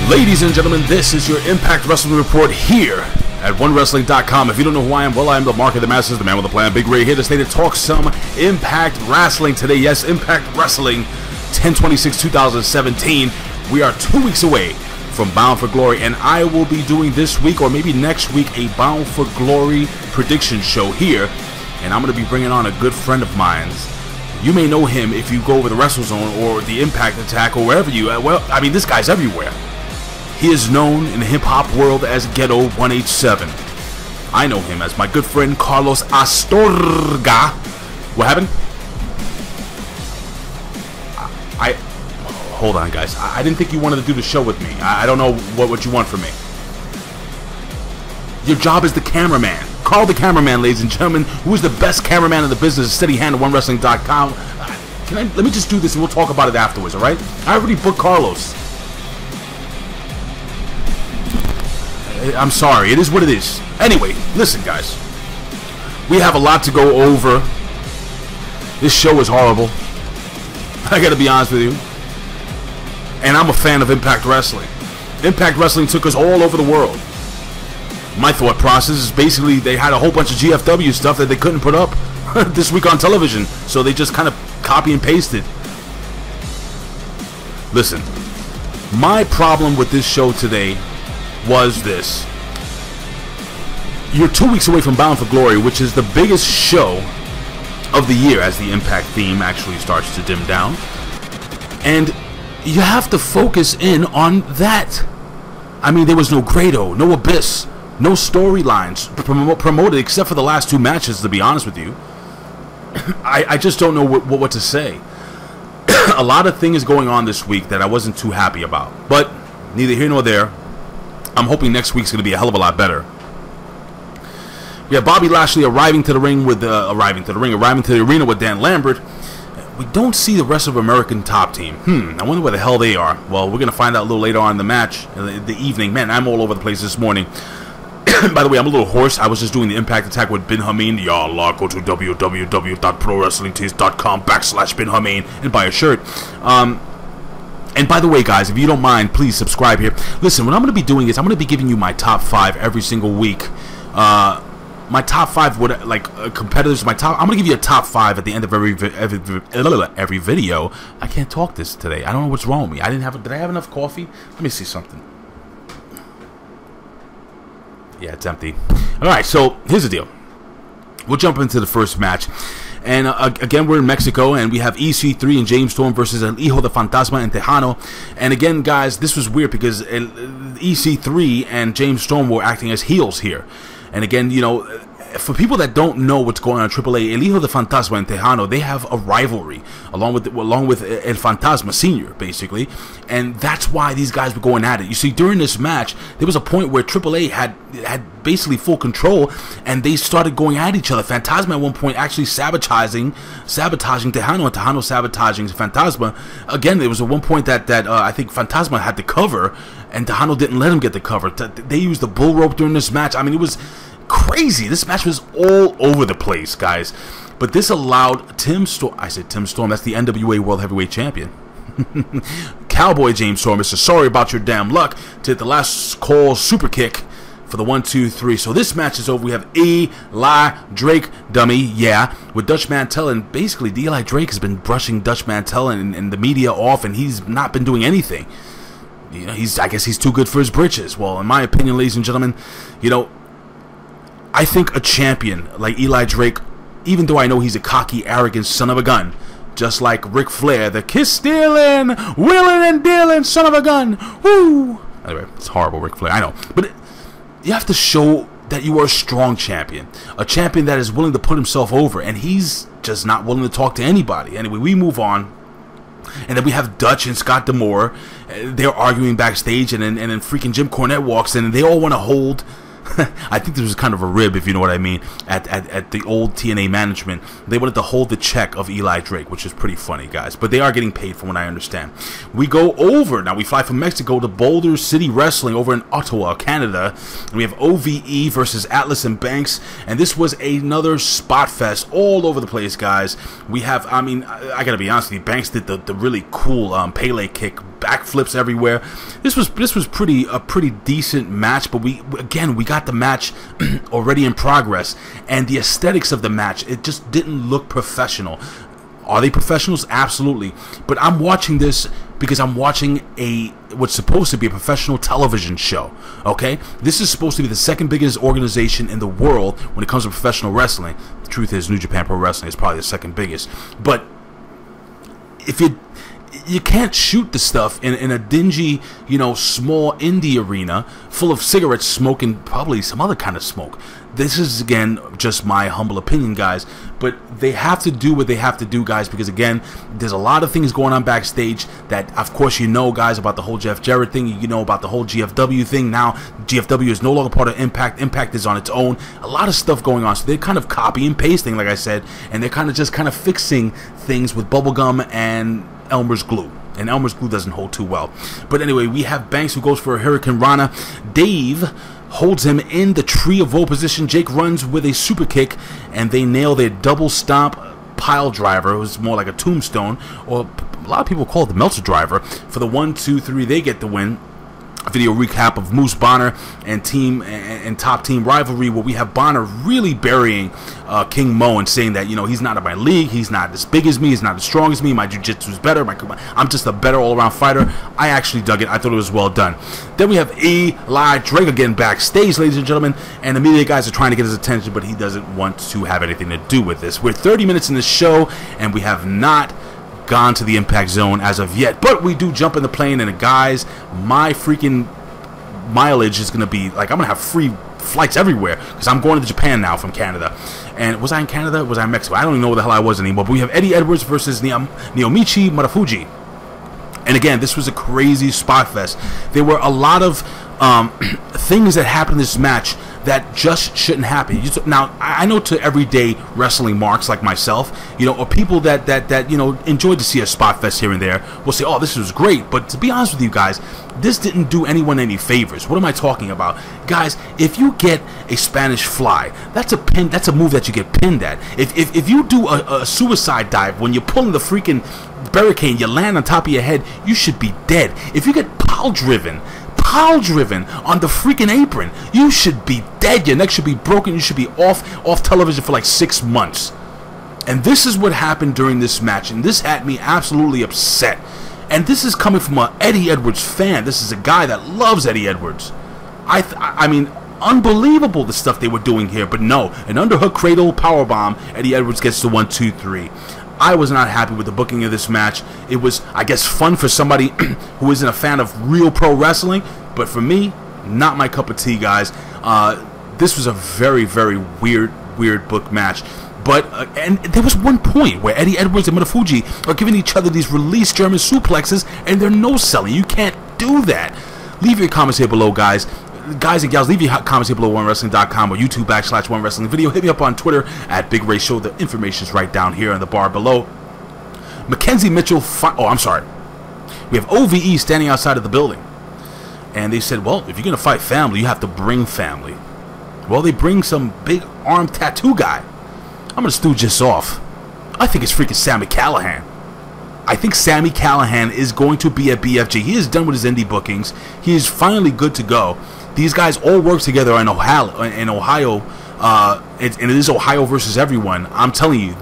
Ladies and gentlemen, this is your Impact Wrestling Report here at OneWrestling.com. If you don't know who I am, well, I am the Mark of the Masses, the man with the plan, Big Ray, here to stay to talk some Impact Wrestling today. Yes, Impact Wrestling 10/26/2017. We are 2 weeks away from Bound for Glory, and I will be doing this week or maybe next week a Bound for Glory prediction show here, and I'm going to be bringing on a good friend of mine. You may know him if you go over the WrestleZone or the Impact Attack or wherever you. Well, I mean, this guy's everywhere. He is known in the hip-hop world as Ghetto 187. I know him as my good friend Carlos Astorga. What happened? Hold on, guys. I didn't think you wanted to do the show with me. I don't know what you want from me. Your job is the cameraman. Call the cameraman, ladies and gentlemen. Who is the best cameraman in the business? Steady hand at OneWrestling.com. Let me just do this and we'll talk about it afterwards, alright? I already booked Carlos. I'm sorry, it is what it is. Anyway, listen, guys. We have a lot to go over. This show is horrible. I gotta be honest with you. And I'm a fan of Impact Wrestling. Impact Wrestling took us all over the world. My thought process is basically they had a whole bunch of GFW stuff that they couldn't put up this week on television. So they just kind of copy and pasted. Listen, my problem with this show today was this. You're 2 weeks away from Bound for Glory, which is the biggest show of the year as the Impact theme actually starts to dim down. And you have to focus in on that. I mean, there was no Grado, no Abyss, no storylines promoted except for the last two matches, to be honest with you. I just don't know what to say. A lot of things going on this week that I wasn't too happy about. But neither here nor there. I'm hoping next week's going to be a hell of a lot better. We have Bobby Lashley arriving to the arena with Dan Lambert. We don't see the rest of American Top Team. I wonder where the hell they are. Well, we're going to find out a little later on in the match, the evening. Man, I'm all over the place this morning. By the way, I'm a little hoarse. I was just doing the Impact Attack with Bin Hameen. Y'all go to www.prowrestlingtees.com/Bin Hameen and buy a shirt. And by the way, guys, if you don't mind, please subscribe here. Listen, what I'm going to be doing is I'm going to be giving you my top 5 every single week. My top 5 competitors. I'm going to give you a top 5 at the end of every video. I can't talk this today. I don't know what's wrong with me. Did I have enough coffee? Let me see something. Yeah, it's empty. All right, so here's the deal. We'll jump into the first match. And again, we're in Mexico, and we have EC3 and James Storm versus El Hijo de Fantasma and Tejano. And again, guys, this was weird because EC3 and James Storm were acting as heels here. And again, you know, for people that don't know what's going on in AAA, El Hijo de Fantasma and Tejano, they have a rivalry along with El Fantasma Senior, basically, and that's why these guys were going at it. You see, during this match, there was a point where AAA had basically full control, and they started going at each other. Fantasma at one point actually sabotaging Tejano, and Tejano sabotaging Fantasma. Again, there was at one point that I think Fantasma had the cover, and Tejano didn't let him get the cover. They used the bull rope during this match. I mean, it was crazy. This match was all over the place, guys. But this allowed Tim Storm, that's the NWA World Heavyweight Champion, Cowboy James Storm, Mr. Sorry About Your Damn Luck, to hit the last call super kick for the 1, 2, 3. So this match is over. We have Eli Drake, dummy, yeah, with Dutch Mantel, and basically Eli Drake has been brushing Dutch Mantel and the media off, and he's not been doing anything. You know, I guess he's too good for his britches. Well, in my opinion, ladies and gentlemen, you know, I think a champion like Eli Drake, even though I know he's a cocky, arrogant son of a gun, just like Ric Flair, the kiss-stealing, willing and dealing son of a gun, woo! Anyway, it's horrible, Ric Flair, I know. But you have to show that you are a strong champion, a champion that is willing to put himself over, and he's just not willing to talk to anybody. Anyway, we move on. And then we have Dutch and Scott D'Amore. They're arguing backstage, and then freaking Jim Cornette walks in, and they all want to hold I think this was kind of a rib, if you know what I mean, at the old TNA management. They wanted to hold the check of Eli Drake, which is pretty funny, guys. But they are getting paid from what I understand. We go over, now we fly from Mexico to Boulder City Wrestling over in Ottawa, Canada. And we have OVE versus Atlas and Banks. And this was another spot fest all over the place, guys. We have, I mean, I gotta be honest with you, Banks did the really cool Pele kick backflips everywhere. This was a pretty decent match, but we got the match already in progress, and the aesthetics of the match, it just didn't look professional. Are they professionals? Absolutely. But I'm watching this because I'm watching what's supposed to be a professional television show. Okay? This is supposed to be the second biggest organization in the world when it comes to professional wrestling. The truth is, New Japan Pro Wrestling is probably the second biggest. But if you can't shoot the stuff in a dingy, small indie arena full of cigarette smoke and probably some other kind of smoke. This is, again, just my humble opinion, guys. But they have to do what they have to do, guys, because, again, there's a lot of things going on backstage that, of course, guys, about the whole Jeff Jarrett thing. You know about the whole GFW thing. Now, GFW is no longer part of Impact. Impact is on its own. A lot of stuff going on. So they're kind of copy and pasting, like I said, and they're kind of fixing things with bubblegum and Elmer's glue. And Elmer's glue doesn't hold too well. But anyway, we have Banks who goes for a Hurricane Rana. Dave holds him in the tree of woe position. Jake runs with a super kick, and they nail their double stomp pile driver. It was more like a tombstone, or a lot of people call it the Meltzer driver. For the 1, 2, 3, they get the win. A video recap of Moose Bonnar and top team rivalry, where we have Bonnar really burying King Mo and saying that he's not in my league, he's not as big as me, he's not as strong as me, my jiu-jitsu is better, I'm just a better all-around fighter. I actually dug it. I thought it was well done. Then we have Eli Drake again backstage, ladies and gentlemen, and the media guys are trying to get his attention, but he doesn't want to have anything to do with this. We're 30 minutes in the show, and we have not gone to the Impact Zone as of yet, but we do jump in the plane, and guys, my freaking mileage is gonna be like, I'm gonna have free flights everywhere because I'm going to Japan now from Canada. And was I in Canada? Was I in Mexico? I don't even know where the hell I was anymore. But we have Eddie Edwards versus Naomichi Marufuji. And again, this was a crazy spot fest. There were a lot of things that happened in this match that just shouldn't happen. Now, I know to everyday wrestling marks like myself, or people that enjoy to see a spot fest here and there, will say, "Oh, this was great." But to be honest with you guys, this didn't do anyone any favors. What am I talking about, guys? If you get a Spanish fly, that's a pin. That's a move that you get pinned at. If you do a suicide dive when you're pulling the freaking barricade, you land on top of your head, you should be dead. If you get pile driven on the freaking apron, you should be dead. Your neck should be broken. You should be off television for like 6 months. And this is what happened during this match, and this had me absolutely upset. And this is coming from an Eddie Edwards fan. This is a guy that loves Eddie Edwards. I mean, unbelievable the stuff they were doing here. But no, an underhook cradle powerbomb. Eddie Edwards gets the 1, 2, 3. I was not happy with the booking of this match. It was, I guess, fun for somebody who isn't a fan of real pro wrestling, but for me, not my cup of tea, guys. This was a very, very weird book match. But and there was one point where Eddie Edwards and Marufuji are giving each other these released German suplexes, and they're no-selling. You can't do that. Leave your comments here below, guys. Guys and gals, leave your comments here below OneWrestling.com or YouTube/OneWrestling Video. Hit me up on Twitter at Big Ray Show. The information's right down here in the bar below. Mackenzie Mitchell. Oh, I'm sorry. We have Ovie standing outside of the building, and they said, "Well, if you're gonna fight family, you have to bring family." Well, they bring some big arm tattoo guy. I'm gonna stooge this off. I think it's freaking Sami Callihan. I think Sami Callihan is going to be at BFG. He is done with his indie bookings. He is finally good to go. These guys all work together in Ohio. And it is Ohio versus everyone. I'm telling you,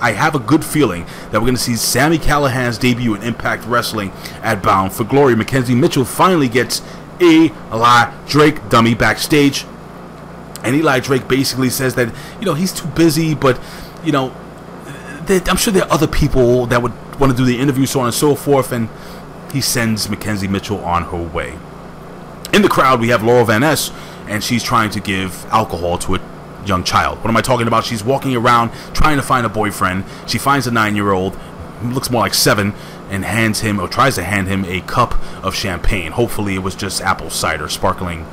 I have a good feeling that we're going to see Sami Callihan's debut in Impact Wrestling at Bound for Glory. Mackenzie Mitchell finally gets Eli Drake dummy backstage. And Eli Drake basically says that, he's too busy, but, I'm sure there are other people that would want to do the interview, so on and so forth, and he sends Mackenzie Mitchell on her way. In the crowd, we have Laurel Van Ness, and she's trying to give alcohol to a young child. What am I talking about? She's walking around trying to find a boyfriend. She finds a 9-year-old, who looks more like 7, and tries to hand him a cup of champagne. Hopefully it was just apple cider, sparkling.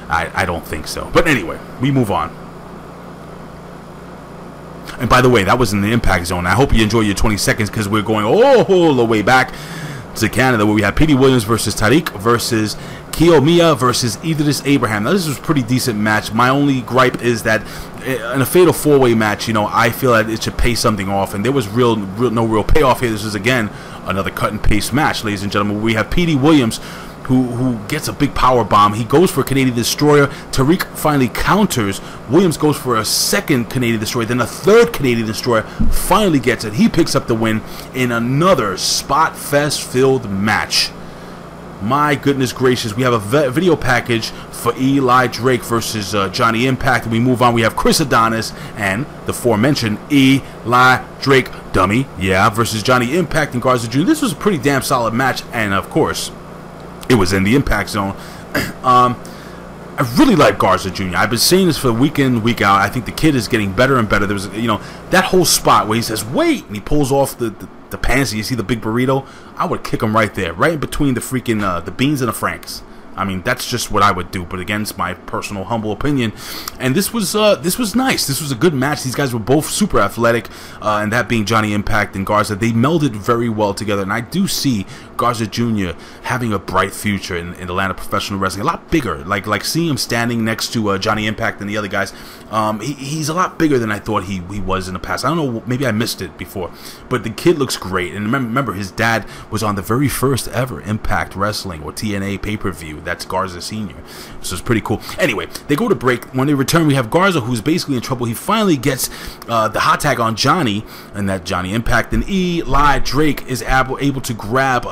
I don't think so. But anyway, we move on. And by the way, that was in the Impact Zone. I hope you enjoy your 20 seconds because we're going all the way back to Canada, where we have Petey Williams versus Tariq versus Kiyomiya versus Idris Abraham. Now, this was a pretty decent match. My only gripe is that in a fatal four-way match, you know, I feel that it should pay something off, and there was no real payoff here. This is, again, another cut-and-paste match, ladies and gentlemen. We have Petey Williams, who gets a big power bomb. He goes for a Canadian Destroyer. Tariq finally counters. Williams goes for a second Canadian Destroyer. Then a third Canadian Destroyer finally gets it. He picks up the win in another spot fest-filled match. My goodness gracious, we have a video package for Eli Drake versus Johnny Impact. And we move on. We have Chris Adonis and the aforementioned Eli Drake, dummy, yeah, versus Johnny Impact and Garza Jr. This was a pretty damn solid match, and of course, it was in the Impact Zone. I really like Garza Jr. I've been saying this for week in, week out. I think the kid is getting better and better. There was, you know, that whole spot where he says, wait, and he pulls off the pants, and you see the big burrito. I would kick him right there, right in between the freaking, the beans and the franks. I mean, that's just what I would do, but again, it's my personal humble opinion. And this was nice. This was a good match. These guys were both super athletic, and that being Johnny Impact and Garza. They melded very well together, and I do see Garza Jr. having a bright future in the land of professional wrestling. A lot bigger, like seeing him standing next to Johnny Impact and the other guys. He's a lot bigger than I thought he was in the past. I don't know, maybe I missed it before, but the kid looks great. And remember, his dad was on the very first ever Impact Wrestling or TNA pay-per-view. That's Garza Sr. So it's pretty cool. Anyway, they go to break. When they return, we have Garza, who's basically in trouble. He finally gets the hot tag on Johnny, and that Johnny Impact. And Eli Drake is able to grab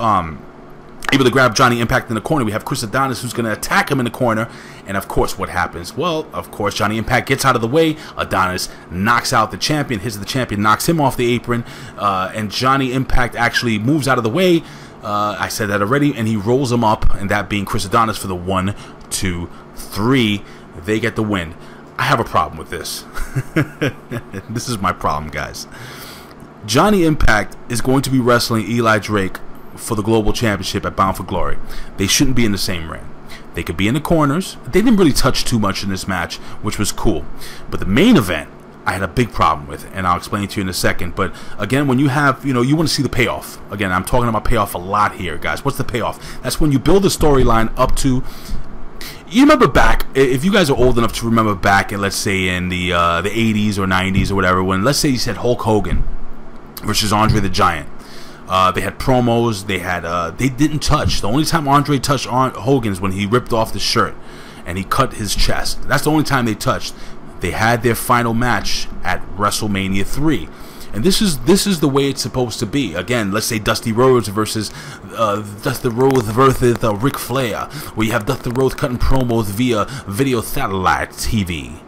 Johnny Impact in the corner. We have Chris Adonis, who's going to attack him in the corner. And of course, what happens? Well, of course, Johnny Impact gets out of the way. Adonis knocks out the champion, hits the champion, knocks him off the apron, and Johnny Impact actually moves out of the way. I said that already, and he rolls him up, and that being Chris Adonis for the 1, 2, 3. They get the win. I have a problem with this. This is my problem, guys. Johnny Impact is going to be wrestling Eli Drake for the Global Championship at Bound for Glory. They shouldn't be in the same ring. They could be in the corners. They didn't really touch too much in this match, which was cool. But the main event, I had a big problem with, and I'll explain it to you in a second. But again, when you have, you know, you want to see the payoff. Again, I'm talking about payoff a lot here, guys. What's the payoff? That's when you build a storyline up to. You remember back, if you guys are old enough to remember back, let's say in the 80s or 90s or whatever, when let's say you said Hulk Hogan versus Andre the Giant. They had promos. They didn't touch. The only time Andre touched Hogan's when he ripped off the shirt and he cut his chest. That's the only time they touched. They had their final match at WrestleMania 3. And this is the way it's supposed to be. Again, let's say Dusty Rhodes versus Ric Flair, where you have Dusty Rhodes cutting promos via video satellite TV.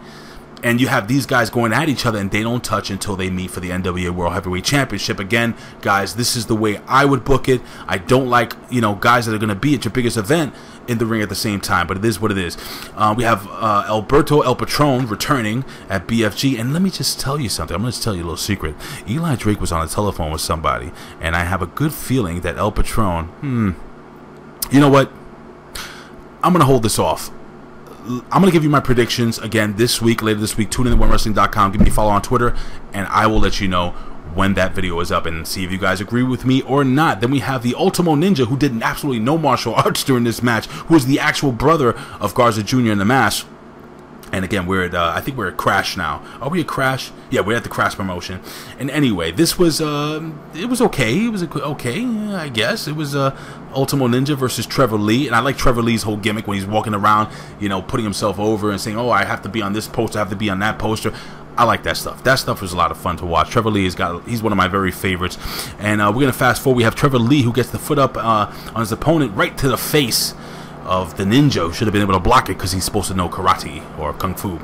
And you have these guys going at each other, and they don't touch until they meet for the NWA World Heavyweight Championship. Again, guys, this is the way I would book it. I don't like, you know, guys that are going to be at your biggest event in the ring at the same time, but it is what it is. We have Alberto El Patron returning at BFG, and let me just tell you something. I'm going to tell you a little secret. Eli Drake was on the telephone with somebody, and I have a good feeling that El Patron, you know what? I'm going to hold this off. I'm going to give you my predictions again this week, later this week. Tune in to OneWrestling.com. Give me a follow on Twitter, and I will let you know when that video is up and see if you guys agree with me or not. Then we have the Ultimo Ninja, who did absolutely no martial arts during this match, who is the actual brother of Garza Jr. in the match. And again, we're at, I think we're at Crash now. Are we at Crash? Yeah, we're at the Crash promotion. And anyway, this was, it was okay. It was okay, I guess. It was Ultimo Ninja versus Trevor Lee. And I like Trevor Lee's whole gimmick when he's walking around, you know, putting himself over and saying, oh, I have to be on this poster, I have to be on that poster. I like that stuff. That stuff was a lot of fun to watch. Trevor Lee he's one of my very favorites. And we're going to fast forward. We have Trevor Lee, who gets the foot up on his opponent right to the face of the ninja, who should have been able to block it because he's supposed to know karate or kung fu.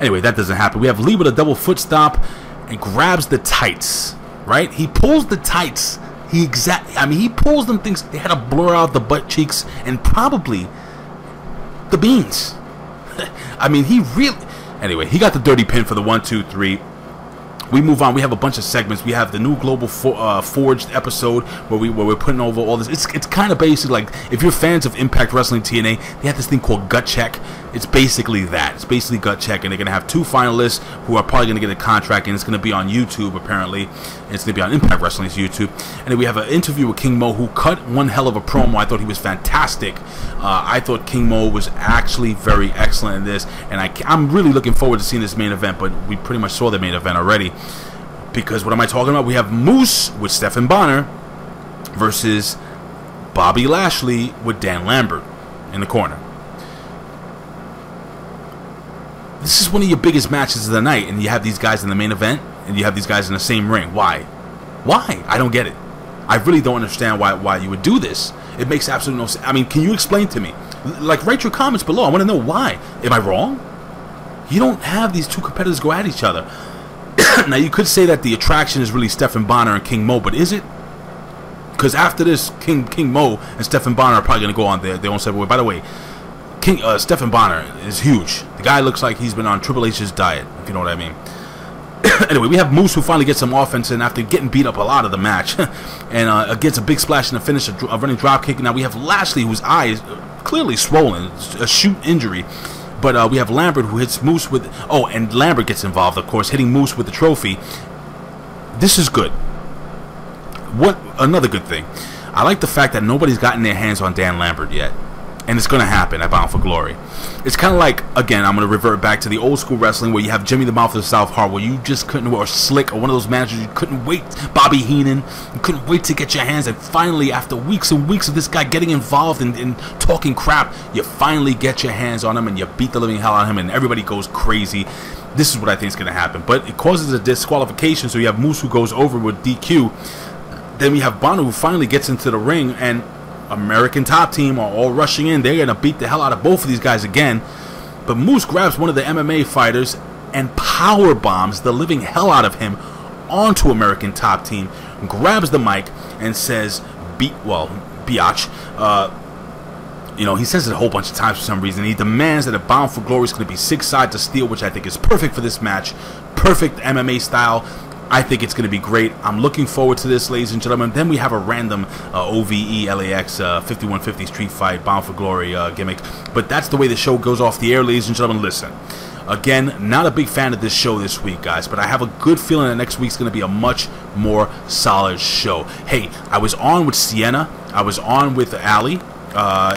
Anyway, that doesn't happen. We have Lee with a double foot stomp and grabs the tights, right? He pulls the tights. He pulls them things. They had to blur out the butt cheeks and probably the beans. I mean, he really... Anyway, he got the dirty pin for the 1, 2, 3. We move on. We have a bunch of segments. We have the new Global Forged episode where we're putting over all this. It's kind of basically like, if you're fans of Impact Wrestling TNA, they have this thing called Gut Check. It's basically that. It's basically gut check, and they're going to have 2 finalists who are probably going to get a contract, and it's going to be on YouTube, apparently. And it's going to be on Impact Wrestling's YouTube. And then we have an interview with King Mo, who cut one hell of a promo. I thought he was fantastic. I thought King Mo was actually very excellent in this, and I'm really looking forward to seeing this main event, but we pretty much saw the main event already. Because what am I talking about? We have Moose with Stephan Bonnar versus Bobby Lashley with Dan Lambert in the corner. This is one of your biggest matches of the night, and you have these guys in the main event, and you have these guys in the same ring. Why? Why? I don't get it. I really don't understand why you would do this. It makes absolutely no sense. I mean, can you explain to me? Like, write your comments below. I want to know why. Am I wrong? You don't have these 2 competitors go at each other. Now, you could say that the attraction is really Stephan Bonnar and King Mo, but is it? Because after this, King Mo and Stephan Bonnar are probably going to go on their own separate way. By the way, Stephan Bonnar is huge. The guy looks like he's been on Triple H's diet, if you know what I mean. Anyway, we have Moose, who finally gets some offense in after getting beat up a lot of the match. And gets a big splash in the finish, a running drop kick. Now we have Lashley, whose eye is clearly swollen, a shoot injury. But we have Lambert, who hits Moose with... Oh, and Lambert gets involved, of course, hitting Moose with the trophy. This is good. What another good thing. I like the fact that nobody's gotten their hands on Dan Lambert yet. And it's going to happen at Bound for Glory. It's kind of like, again, I'm going to revert back to the old school wrestling where you have Jimmy the Mouth of the South Hard, where you just couldn't, or Slick, or one of those managers, you couldn't wait, Bobby Heenan, you couldn't wait to get your hands, and finally, after weeks and weeks of this guy getting involved in talking crap, you finally get your hands on him, and you beat the living hell out of him, and everybody goes crazy. This is what I think is going to happen. But it causes a disqualification, so you have Moose, who goes over with DQ. Then we have Bonnar, who finally gets into the ring, and American Top Team are all rushing in. They're going to beat the hell out of both of these guys again. But Moose grabs one of the MMA fighters and power bombs the living hell out of him onto American Top Team, grabs the mic and says, biatch. You know, he says it a whole bunch of times for some reason. He demands that a Bound for Glory is going to be 6 sides to steel, which I think is perfect for this match. Perfect MMA style. I think it's going to be great. I'm looking forward to this, ladies and gentlemen. Then we have a random OVE LAX 5150 Street Fight Bound for Glory gimmick. But that's the way the show goes off the air, ladies and gentlemen. Listen, again, not a big fan of this show this week, guys, but I have a good feeling that next week's going to be a much more solid show. Hey, I was on with Sienna. I was on with Ali.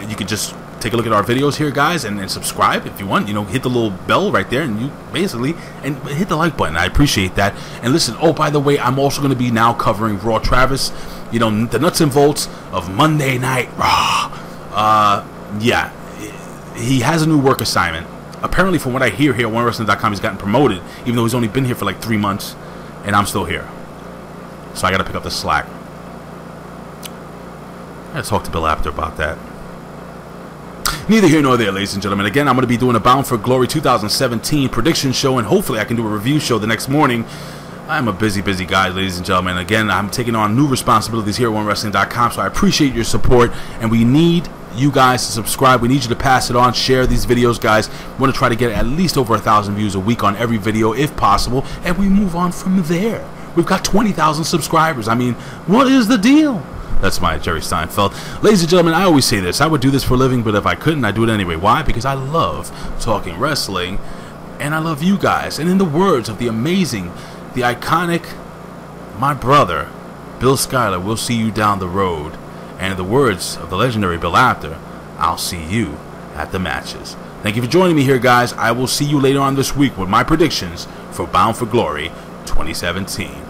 You could just take a look at our videos here, guys, and subscribe if you want. You know, hit the little bell right there, and you basically, and hit the like button. I appreciate that. And listen, oh, by the way, I'm also going to be now covering Raw Travis, you know, the nuts and bolts of Monday Night Raw. Yeah, he has a new work assignment. Apparently, from what I hear here at OneWrestling.com, he's gotten promoted, even though he's only been here for like 3 months, and I'm still here. So I got to pick up the slack. I got to talk to Bill Apter about that. Neither here nor there, ladies and gentlemen. Again, I'm going to be doing a Bound for Glory 2017 prediction show, and hopefully I can do a review show the next morning. I'm a busy guy, ladies and gentlemen. Again, I'm taking on new responsibilities here at OneWrestling.com, so I appreciate your support, and we need you guys to subscribe. We need you to pass it on, share these videos, guys. We want to try to get at least over 1,000 views a week on every video, if possible, and we move on from there. We've got 20,000 subscribers. I mean, what is the deal? That's my Jerry Steinfeld. Ladies and gentlemen, I always say this. I would do this for a living, but if I couldn't, I'd do it anyway. Why? Because I love talking wrestling, and I love you guys. And in the words of the amazing, the iconic, my brother, Bill Schuyler, we'll see you down the road. And in the words of the legendary Bill Apter, I'll see you at the matches. Thank you for joining me here, guys. I will see you later on this week with my predictions for Bound for Glory 2017.